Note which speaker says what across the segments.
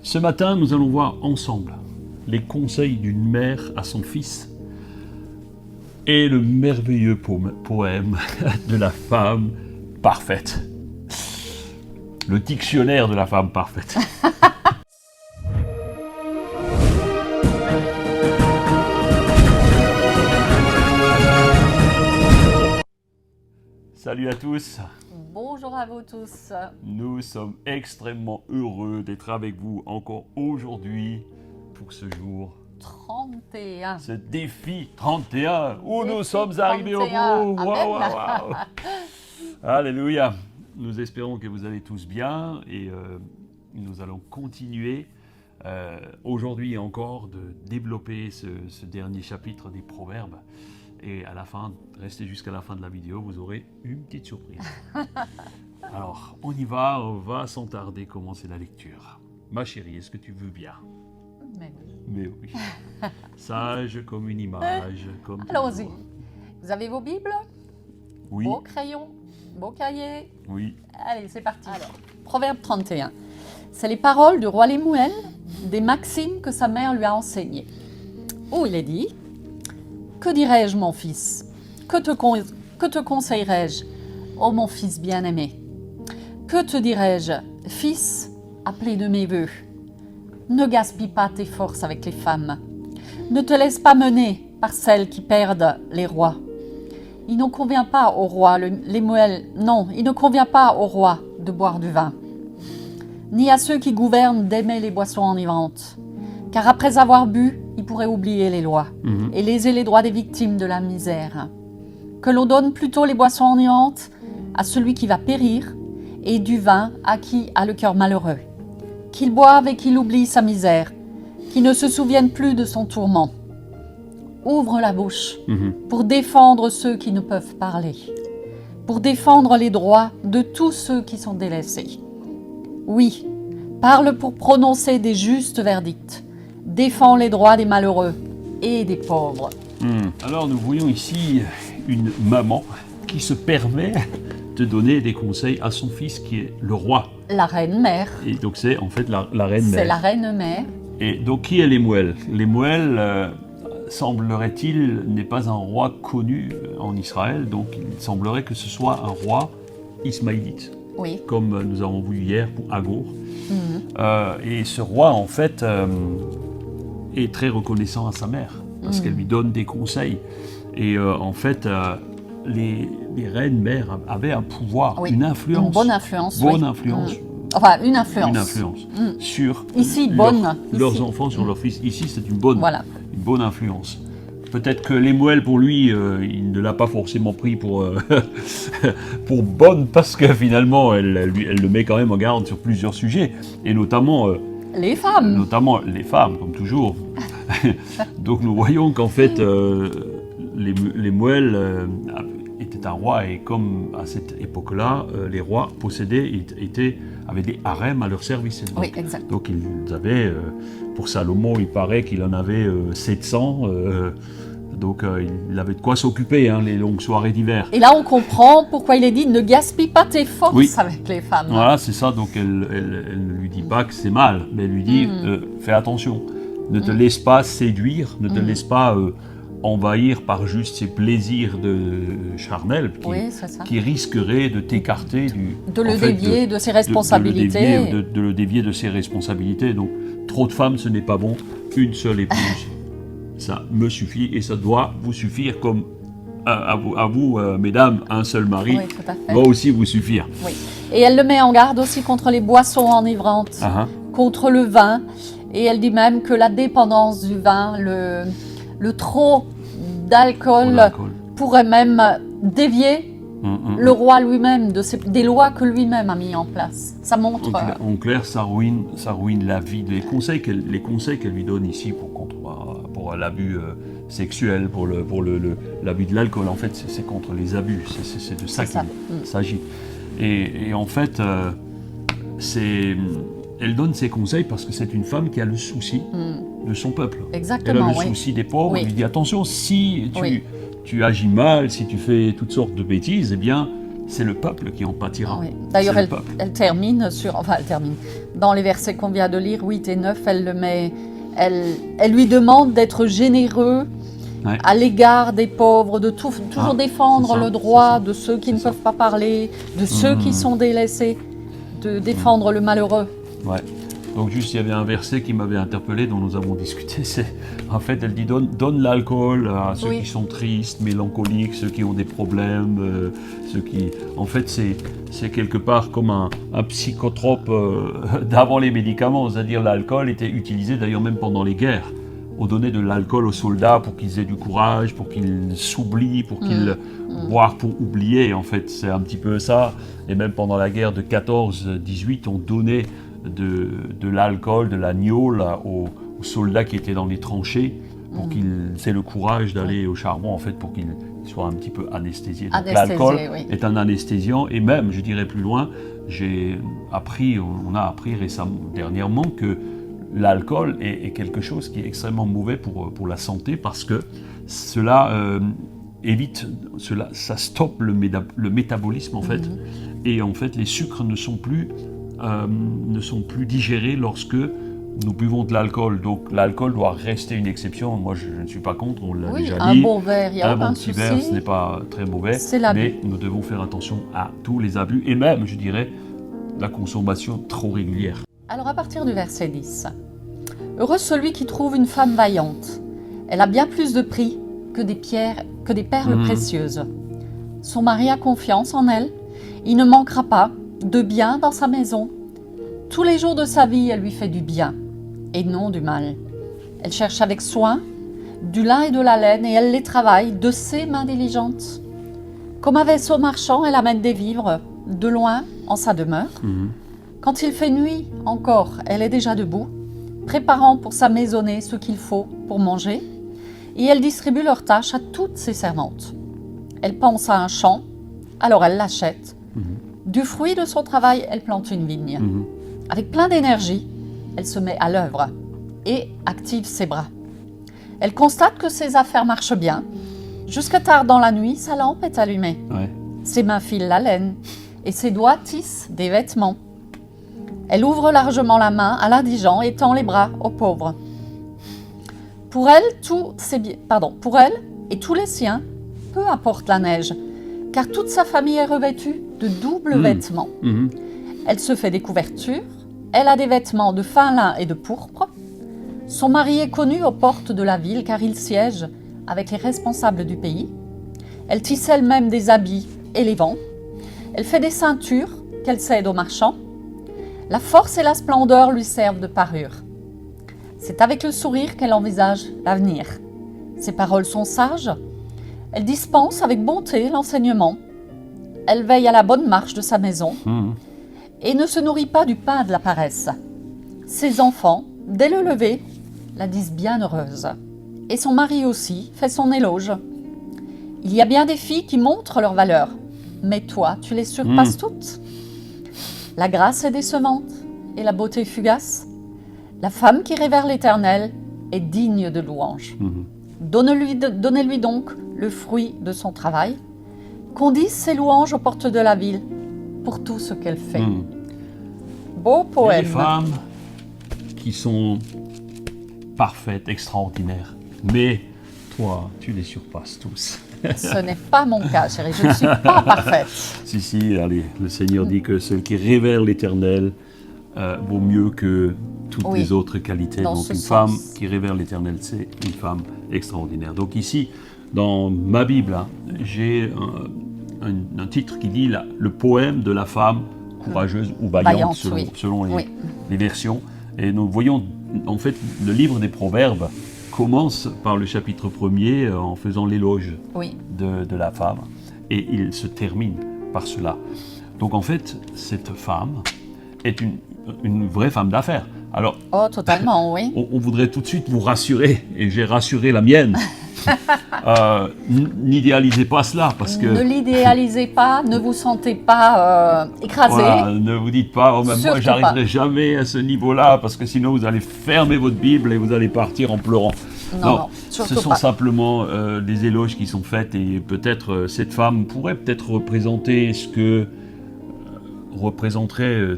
Speaker 1: Ce matin, nous allons voir ensemble les conseils d'une mère à son fils et le merveilleux poème de la femme parfaite. Le dictionnaire de la femme parfaite. Salut à tous.
Speaker 2: Bonjour à vous tous.
Speaker 1: Nous sommes extrêmement heureux d'être avec vous encore aujourd'hui pour ce jour.
Speaker 2: 31.
Speaker 1: Ce défi 31 où
Speaker 2: Défi
Speaker 1: nous sommes arrivés au
Speaker 2: 31.
Speaker 1: bout.
Speaker 2: Amen.
Speaker 1: Waouh, waouh, waouh. Alléluia. Nous espérons que vous allez tous bien et nous allons continuer aujourd'hui encore de développer ce dernier chapitre des Proverbes. Et à la fin, restez jusqu'à la fin de la vidéo, vous aurez une petite surprise. Alors, on va sans tarder commencer la lecture. Ma chérie, est-ce que tu veux bien?
Speaker 2: Mais oui.
Speaker 1: Mais oui. Sage comme une image. Comme
Speaker 2: Allons-y.
Speaker 1: toujours.
Speaker 2: Vous avez vos Bibles?
Speaker 1: Oui,
Speaker 2: Vos crayons? Vos cahiers?
Speaker 1: oui.
Speaker 2: Allez, c'est parti. Alors, Proverbe 31. C'est les paroles du roi Lemuel, des maximes que sa mère lui a enseignées. Où il est dit: que dirais-je, mon fils? Que te conseillerais-je, ô mon fils bien-aimé? Que te dirais-je, fils, appelé de mes vœux? Ne gaspille pas tes forces avec les femmes. Ne te laisse pas mener par celles qui perdent les rois. Il ne convient pas au roi, Lemuel, non, il ne convient pas au roi de boire du vin, ni à ceux qui gouvernent d'aimer les boissons enivrantes. Car après avoir bu, ils pourraient oublier les lois et léser les droits des victimes de la misère. Que l'on donne plutôt les boissons enivrantes à celui qui va périr et du vin à qui a le cœur malheureux. Qu'il boive et qu'il oublie sa misère, qu'il ne se souvienne plus de son tourment. Ouvre la bouche pour défendre ceux qui ne peuvent parler, pour défendre les droits de tous ceux qui sont délaissés. Oui, parle pour prononcer des justes verdicts. Défends les droits des malheureux et des pauvres.
Speaker 1: Alors nous voyons ici une maman qui se permet de donner des conseils à son fils qui est le roi.
Speaker 2: La reine-mère.
Speaker 1: Et donc c'est en fait la reine
Speaker 2: C'est
Speaker 1: mère.
Speaker 2: la reine-mère.
Speaker 1: Et donc qui est Lemuel? Lemuel, semblerait-il, n'est pas un roi connu en Israël, donc il semblerait que ce soit un roi ismaélite,
Speaker 2: Oui.
Speaker 1: comme nous avons vu hier pour Agour. Et ce roi, en fait, est très reconnaissant à sa mère, parce qu'elle lui donne des conseils. Et en fait, les reines-mères avaient un pouvoir,
Speaker 2: Oui.
Speaker 1: une influence.
Speaker 2: Une bonne influence.
Speaker 1: Bonne
Speaker 2: oui.
Speaker 1: influence.
Speaker 2: Enfin, une influence.
Speaker 1: Une influence sur
Speaker 2: Ici, bonne.
Speaker 1: leurs
Speaker 2: Ici.
Speaker 1: enfants, sur leurs fils. Ici, c'est une bonne
Speaker 2: Voilà.
Speaker 1: influence. Peut-être que Lemuel, pour lui, il ne l'a pas forcément pris pour, pour bonne, parce que finalement, elle le met quand même en garde sur plusieurs sujets, et notamment
Speaker 2: Les femmes.
Speaker 1: les femmes, comme toujours. Donc nous voyons qu'en fait, Lemuel était un roi, et comme à cette époque-là, les rois avaient des harems à leur service. Donc,
Speaker 2: Oui, exact.
Speaker 1: donc ils avaient, pour Salomon, il paraît qu'il en avait 700, donc il avait de quoi s'occuper, les longues soirées d'hiver.
Speaker 2: Et là, on comprend pourquoi il est dit: ne gaspille pas tes forces
Speaker 1: Oui.
Speaker 2: avec les femmes.
Speaker 1: Voilà, c'est ça, donc elle ne lui dit pas que c'est mal, mais elle lui dit fais attention, ne te laisse pas séduire, ne te laisse pas envahir par juste ces plaisirs charnels
Speaker 2: Oui, c'est ça.
Speaker 1: qui risqueraient de t'écarter
Speaker 2: De le dévier de ses responsabilités.
Speaker 1: de le dévier de ses responsabilités. Donc trop de femmes, ce n'est pas bon, une seule épouse, ça me suffit et ça doit vous suffire, comme à vous mesdames, un seul mari
Speaker 2: Oui, tout à fait.
Speaker 1: doit aussi vous suffire.
Speaker 2: Oui. Et elle le met en garde aussi contre les boissons enivrantes, contre le vin. Et elle dit même que la dépendance du vin, le trop d'alcool pourrait même dévier le roi lui-même des lois que lui-même a mis en place. Ça montre...
Speaker 1: En clair, ça ruine la vie. Les conseils qu'elle lui donne ici pour l'abus sexuel, pour l'abus de l'alcool, en fait, c'est contre les abus. C'est de ça qu'il s'agit. Et en fait, elle donne ses conseils parce que c'est une femme qui a le souci de son peuple.
Speaker 2: Exactement,
Speaker 1: elle a le souci des pauvres.
Speaker 2: Oui.
Speaker 1: Elle lui dit attention, si tu agis mal, si tu fais toutes sortes de bêtises, eh bien, c'est le peuple qui en pâtira.
Speaker 2: Oui. D'ailleurs,
Speaker 1: C'est le peuple.
Speaker 2: elle termine dans les versets qu'on vient de lire, 8 et 9, elle lui demande d'être généreux
Speaker 1: Ouais.
Speaker 2: à l'égard des pauvres, de toujours défendre
Speaker 1: c'est ça,
Speaker 2: le droit
Speaker 1: c'est ça,
Speaker 2: de ceux qui ne
Speaker 1: c'est ça.
Speaker 2: peuvent pas parler, de ceux qui sont délaissés, de défendre le malheureux.
Speaker 1: Ouais. Donc juste, il y avait un verset qui m'avait interpellé, dont nous avons discuté. En fait, elle dit donne l'alcool à ceux qui sont tristes, mélancoliques, ceux qui ont des problèmes, ceux qui... En fait, c'est quelque part comme un psychotrope d'avant les médicaments. C'est-à-dire l'alcool était utilisé d'ailleurs même pendant les guerres. On donnait de l'alcool aux soldats pour qu'ils aient du courage, pour qu'ils s'oublient, pour qu'ils boivent pour oublier. En fait, c'est un petit peu ça. Et même pendant la guerre de 14-18, on donnait de l'alcool, de l'agneau aux soldats qui étaient dans les tranchées pour qu'ils aient le courage d'aller au charbon, en fait, pour qu'ils soient un petit peu anesthésiés. Donc l'alcool est un anesthésiant, et même, je dirais plus loin, on a appris dernièrement que l'alcool est quelque chose qui est extrêmement mauvais pour la santé, parce que cela ça stoppe le métabolisme, en fait, et en fait les sucres ne sont plus digérés lorsque nous buvons de l'alcool. Donc l'alcool doit rester une exception. Moi, je ne suis pas contre, on l'a déjà dit.
Speaker 2: Un bon verre, il n'y a aucun souci.
Speaker 1: Un bon petit verre, ce n'est pas très mauvais. Mais nous devons faire attention à tous les abus, et même, je dirais, la consommation trop régulière.
Speaker 2: Alors à partir du verset 10, « Heureux celui qui trouve une femme vaillante. Elle a bien plus de prix que des perles précieuses. Son mari a confiance en elle. Il ne manquera pas de bien dans sa maison. Tous les jours de sa vie, elle lui fait du bien et non du mal. Elle cherche avec soin du lin et de la laine et elle les travaille de ses mains diligentes. Comme un vaisseau marchand, elle amène des vivres de loin en sa demeure. Quand il fait nuit encore, elle est déjà debout, préparant pour sa maisonnée ce qu'il faut pour manger, et elle distribue leurs tâches à toutes ses servantes. Elle pense à un champ, alors elle l'achète. Du fruit de son travail, elle plante une vigne. Avec plein d'énergie, elle se met à l'œuvre et active ses bras. Elle constate que ses affaires marchent bien. Jusqu'à tard dans la nuit, sa lampe est allumée. Ses mains filent la laine et ses doigts tissent des vêtements. Elle ouvre largement la main à l'indigent et tend les bras aux pauvres. Pour elle et tous les siens, peu importe la neige, car toute sa famille est revêtue de doubles vêtements. Elle se fait des couvertures, elle a des vêtements de fin lin et de pourpre. Son mari est connu aux portes de la ville car il siège avec les responsables du pays. Elle tisse elle-même des habits et les vend. Elle fait des ceintures qu'elle cède aux marchands. La force et la splendeur lui servent de parure. C'est avec le sourire qu'elle envisage l'avenir. Ses paroles sont sages. Elle dispense avec bonté l'enseignement. Elle veille à la bonne marche de sa maison et ne se nourrit pas du pain de la paresse. Ses enfants, dès le lever, la disent bien heureuse. Et son mari aussi fait son éloge. Il y a bien des filles qui montrent leur valeur, mais toi, tu les surpasses toutes. La grâce est décevante et la beauté fugace. La femme qui révère l'Éternel est digne de louange. Donnez-lui donc le fruit de son travail. Qu'on dise ses louanges aux portes de la ville pour tout ce qu'elle fait. Beau poème.
Speaker 1: Il y a des femmes qui sont parfaites, extraordinaires, mais toi, tu les surpasses tous.
Speaker 2: Ce n'est pas mon cas, chérie, je ne suis pas parfaite.
Speaker 1: Si, allez, le Seigneur dit que celle qui révère l'Éternel vaut mieux que toutes les autres qualités. Donc une femme qui révère l'Éternel, c'est une femme extraordinaire. Donc ici, dans ma Bible, j'ai un titre qui dit le poème de la femme courageuse ou vaillante, selon les versions. Et nous voyons, en fait, le livre des Proverbes commence par le chapitre 1er en faisant l'éloge de la femme. Et il se termine par cela. Donc en fait, cette femme est une vraie femme d'affaires. Alors,
Speaker 2: totalement, oui.
Speaker 1: On voudrait tout de suite vous rassurer, et j'ai rassuré la mienne, N'idéalisez pas cela parce que...
Speaker 2: Ne l'idéalisez pas, ne vous sentez pas écrasé.
Speaker 1: Voilà, ne vous dites pas, oh, même moi
Speaker 2: Surtout
Speaker 1: j'arriverai jamais à ce niveau-là parce que sinon vous allez fermer votre Bible et vous allez partir en pleurant.
Speaker 2: Non, surtout
Speaker 1: ce sont
Speaker 2: pas.
Speaker 1: simplement des éloges qui sont faits et peut-être cette femme pourrait peut-être représenter ce que représenterait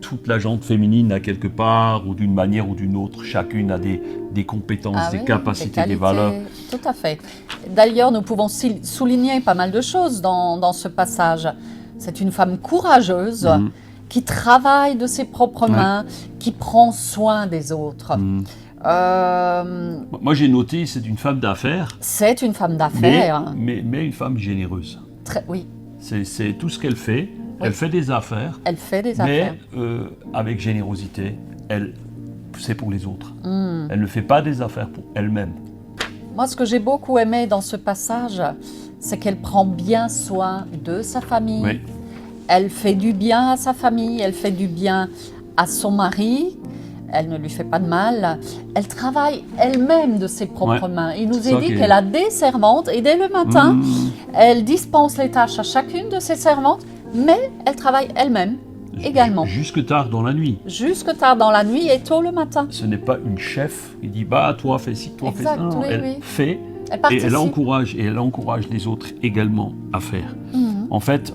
Speaker 1: toute la gente féminine à quelque part ou d'une manière ou d'une autre. Chacune a des compétences, des
Speaker 2: Oui,
Speaker 1: capacités,
Speaker 2: qualités,
Speaker 1: des valeurs.
Speaker 2: Tout à fait. D'ailleurs, nous pouvons souligner pas mal de choses dans ce passage. C'est une femme courageuse qui travaille de ses propres mains, qui prend soin des autres.
Speaker 1: Moi j'ai noté, c'est une femme d'affaires.
Speaker 2: C'est une femme d'affaires.
Speaker 1: Mais une femme généreuse.
Speaker 2: Oui.
Speaker 1: C'est tout ce qu'elle fait.
Speaker 2: Oui.
Speaker 1: Elle fait des affaires.
Speaker 2: Elle fait des affaires.
Speaker 1: Mais avec générosité, c'est pour les autres. Elle ne fait pas des affaires pour elle-même.
Speaker 2: Moi, ce que j'ai beaucoup aimé dans ce passage, c'est qu'elle prend bien soin de sa famille.
Speaker 1: Oui.
Speaker 2: Elle fait du bien à sa famille, elle fait du bien à son mari. Elle ne lui fait pas de mal. Elle travaille elle-même de ses propres mains. Il nous est dit qu'elle a des servantes et dès le matin, elle dispense les tâches à chacune de ses servantes, mais elle travaille elle-même également.
Speaker 1: Jusque tard dans la nuit.
Speaker 2: Jusque tard dans la nuit et tôt le matin.
Speaker 1: Ce n'est pas une chef qui dit bah toi fais ci, toi fais ça. Non,
Speaker 2: oui,
Speaker 1: elle fait
Speaker 2: et
Speaker 1: elle encourage les autres également à faire. En fait,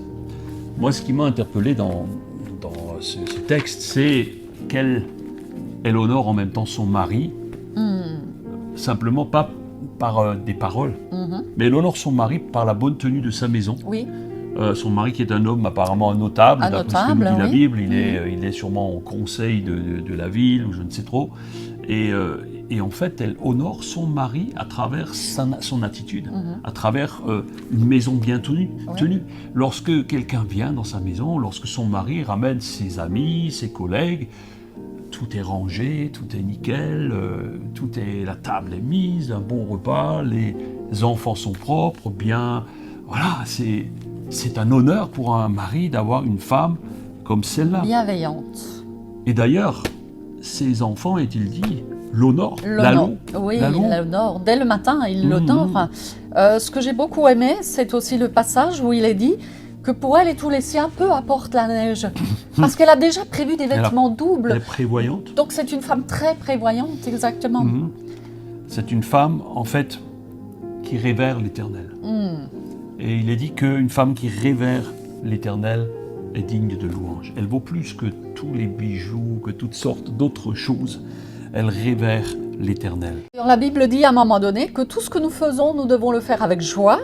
Speaker 1: moi ce qui m'a interpellé dans ce texte, c'est qu'elle honore en même temps son mari, simplement pas par des paroles, mais elle honore son mari par la bonne tenue de sa maison.
Speaker 2: Oui.
Speaker 1: Son mari qui est un homme apparemment notable, d'après ce que nous dit la
Speaker 2: oui.
Speaker 1: Bible, il est sûrement au conseil de la ville ou je ne sais trop. Et en fait, elle honore son mari à travers son attitude, à travers une maison bien tenue. Lorsque quelqu'un vient dans sa maison, lorsque son mari ramène ses amis, ses collègues, tout est rangé, tout est nickel, la table est mise, un bon repas, les enfants sont propres, bien. Voilà, c'est un honneur pour un mari d'avoir une femme comme celle-là.
Speaker 2: Bienveillante.
Speaker 1: Et d'ailleurs, ses enfants, est-il dit, l'honorent.
Speaker 2: Oui, il l'honore. Dès le matin, il l'honore. Ce que j'ai beaucoup aimé, c'est aussi le passage où il est dit que pour elle et tous les siens, peu apporte la neige. Parce qu'elle a déjà prévu des vêtements doubles.
Speaker 1: Elle est prévoyante.
Speaker 2: Donc c'est une femme très prévoyante, exactement.
Speaker 1: C'est une femme, en fait, qui révère l'Éternel. Et il est dit qu'une femme qui révère l'Éternel est digne de louange. Elle vaut plus que tous les bijoux, que toutes sortes d'autres choses. Elle révère l'Éternel.
Speaker 2: La Bible dit à un moment donné que tout ce que nous faisons, nous devons le faire avec joie.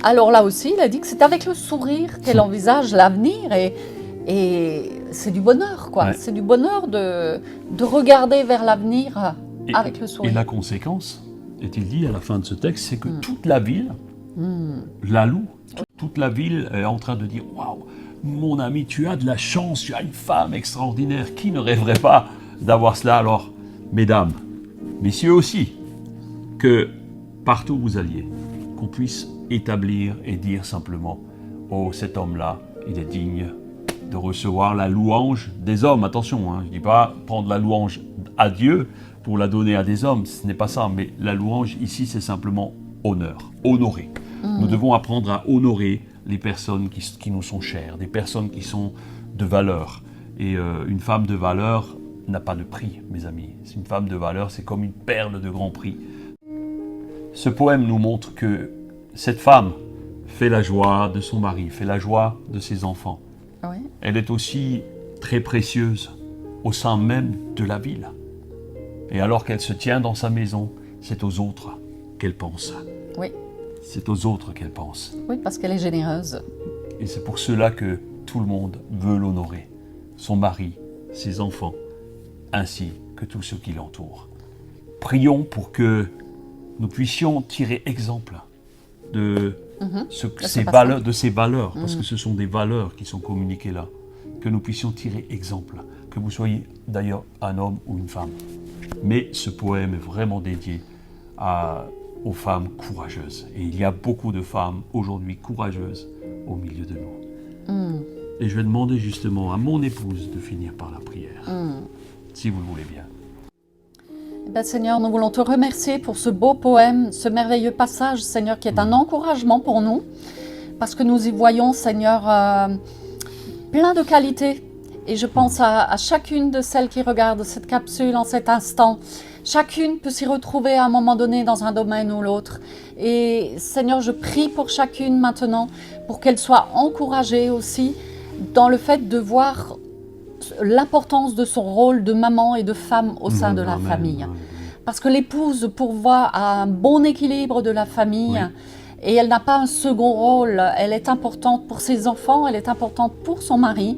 Speaker 2: Alors là aussi, il a dit que c'est avec le sourire qu'elle envisage l'avenir et c'est du bonheur, quoi. Ouais. C'est du bonheur de regarder vers l'avenir avec le sourire.
Speaker 1: Et la conséquence, est-il dit à la fin de ce texte, c'est que toute la ville la loue. Toute la ville est en train de dire « Waouh, mon ami, tu as de la chance, tu as une femme extraordinaire. Qui ne rêverait pas d'avoir cela ?» Alors, mesdames, messieurs aussi, que partout où vous alliez, qu'on puisse établir et dire simplement « Oh, cet homme-là, il est digne de recevoir la louange des hommes. » Attention, je ne dis pas prendre la louange à Dieu pour la donner à des hommes, ce n'est pas ça, mais la louange ici, c'est simplement honneur, honorer. Nous devons apprendre à honorer les personnes qui nous sont chères, des personnes qui sont de valeur. Et une femme de valeur n'a pas de prix, mes amis. Une femme de valeur, c'est comme une perle de grand prix. Ce poème nous montre que cette femme fait la joie de son mari, fait la joie de ses enfants.
Speaker 2: Oui.
Speaker 1: Elle est aussi très précieuse au sein même de la ville. Et alors qu'elle se tient dans sa maison, c'est aux autres qu'elle pense.
Speaker 2: Oui.
Speaker 1: C'est aux autres qu'elle pense.
Speaker 2: Oui, parce qu'elle est généreuse.
Speaker 1: Et c'est pour cela que tout le monde veut l'honorer. Son mari, ses enfants, ainsi que tous ceux qui l'entourent. Prions pour que nous puissions tirer exemple de ces valeurs, parce que ce sont des valeurs qui sont communiquées là. Que nous puissions tirer exemple, que vous soyez d'ailleurs un homme ou une femme. Mais ce poème est vraiment dédié aux femmes courageuses. Et il y a beaucoup de femmes aujourd'hui courageuses au milieu de nous. Et je vais demander justement à mon épouse de finir par la prière, si vous le voulez bien.
Speaker 2: Ben, Seigneur, nous voulons te remercier pour ce beau poème, ce merveilleux passage, Seigneur, qui est un encouragement pour nous, parce que nous y voyons, Seigneur, plein de qualités. Et je pense à chacune de celles qui regardent cette capsule en cet instant. Chacune peut s'y retrouver à un moment donné dans un domaine ou l'autre. Et Seigneur, je prie pour chacune maintenant, pour qu'elle soit encouragée aussi dans le fait de voir l'importance de son rôle de maman et de femme au sein de la famille. Parce que l'épouse pourvoit à un bon équilibre de la famille. Et elle n'a pas un second rôle. Elle est importante pour ses enfants, elle est importante pour son mari.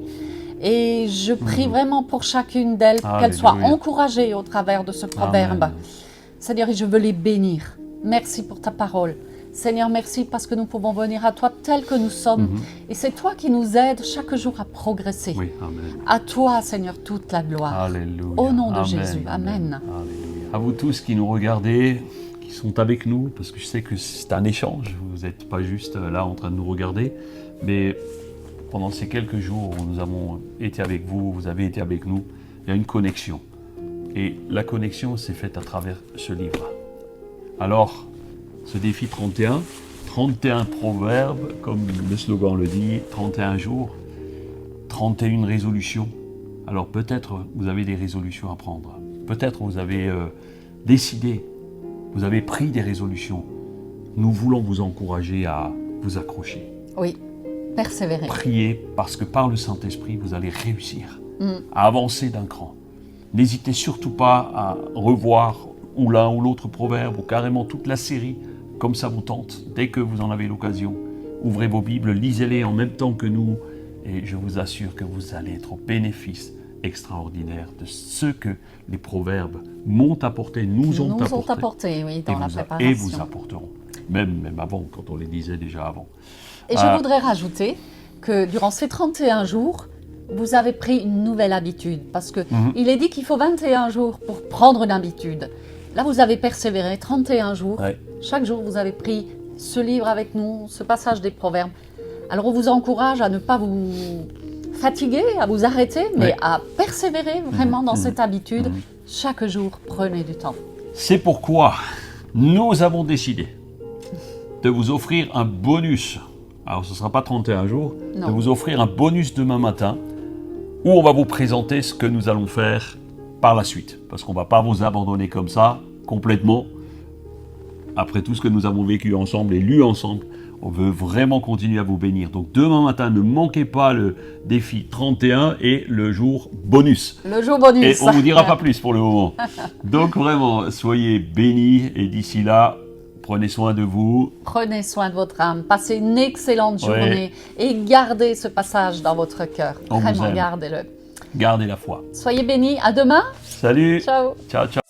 Speaker 2: Et je prie vraiment pour chacune d'elles, qu'elles soient encouragées au travers de ce proverbe.
Speaker 1: Amen.
Speaker 2: Seigneur, je veux les bénir. Merci pour ta parole. Seigneur, merci parce que nous pouvons venir à toi tels que nous sommes. Et c'est toi qui nous aides chaque jour à progresser.
Speaker 1: Oui, amen.
Speaker 2: À toi, Seigneur, toute la gloire.
Speaker 1: Alléluia.
Speaker 2: Au nom de
Speaker 1: Amen.
Speaker 2: Jésus. Amen.
Speaker 1: Alléluia. À vous tous qui nous regardez, qui sont avec nous, parce que je sais que c'est un échange, vous n'êtes pas juste là en train de nous regarder, mais pendant ces quelques jours où nous avons été avec vous, vous avez été avec nous, il y a une connexion. Et la connexion s'est faite à travers ce livre. Alors, ce défi 31 proverbes, comme le slogan le dit, 31 jours, 31 résolutions. Alors peut-être vous avez des résolutions à prendre. Peut-être vous avez décidé, vous avez pris des résolutions. Nous voulons vous encourager à vous accrocher.
Speaker 2: Oui, persévérer.
Speaker 1: Priez parce que par le Saint-Esprit, vous allez réussir à avancer d'un cran. N'hésitez surtout pas à revoir ou l'un ou l'autre proverbe ou carrément toute la série comme ça vous tente. Dès que vous en avez l'occasion, ouvrez vos Bibles, lisez-les en même temps que nous et je vous assure que vous allez être au bénéfice extraordinaire de ce que les proverbes m'ont apporté, nous ont apporté,
Speaker 2: oui, dans la préparation.
Speaker 1: Et vous apporteront. Même avant, quand on les disait déjà avant.
Speaker 2: Et je voudrais rajouter que durant ces 31 jours, vous avez pris une nouvelle habitude. Parce qu'il est dit qu'il faut 21 jours pour prendre une habitude. Là, vous avez persévéré 31 jours.
Speaker 1: Ouais.
Speaker 2: Chaque jour, vous avez pris ce livre avec nous, ce passage des proverbes. Alors, on vous encourage à ne pas vous fatiguer, à vous arrêter, mais à persévérer vraiment dans cette habitude. Chaque jour, prenez du temps.
Speaker 1: C'est pourquoi nous avons décidé de vous offrir un bonus. Alors, ce ne sera pas 31 jours,
Speaker 2: Non.
Speaker 1: de vous offrir un bonus demain matin où on va vous présenter ce que nous allons faire par la suite. Parce qu'on ne va pas vous abandonner comme ça, complètement. Après tout ce que nous avons vécu ensemble et lu ensemble, on veut vraiment continuer à vous bénir. Donc demain matin, ne manquez pas le défi 31 et le jour bonus.
Speaker 2: Le jour bonus.
Speaker 1: Et on ne vous dira pas plus pour le moment. Donc vraiment, soyez bénis et d'ici là, prenez soin de vous.
Speaker 2: Prenez soin de votre âme. Passez une excellente journée et gardez ce passage dans votre cœur.
Speaker 1: On vous
Speaker 2: Vraiment,
Speaker 1: aime.
Speaker 2: gardez-le.
Speaker 1: Gardez la foi.
Speaker 2: Soyez bénis. À demain.
Speaker 1: Salut.
Speaker 2: Ciao.
Speaker 1: Ciao, ciao.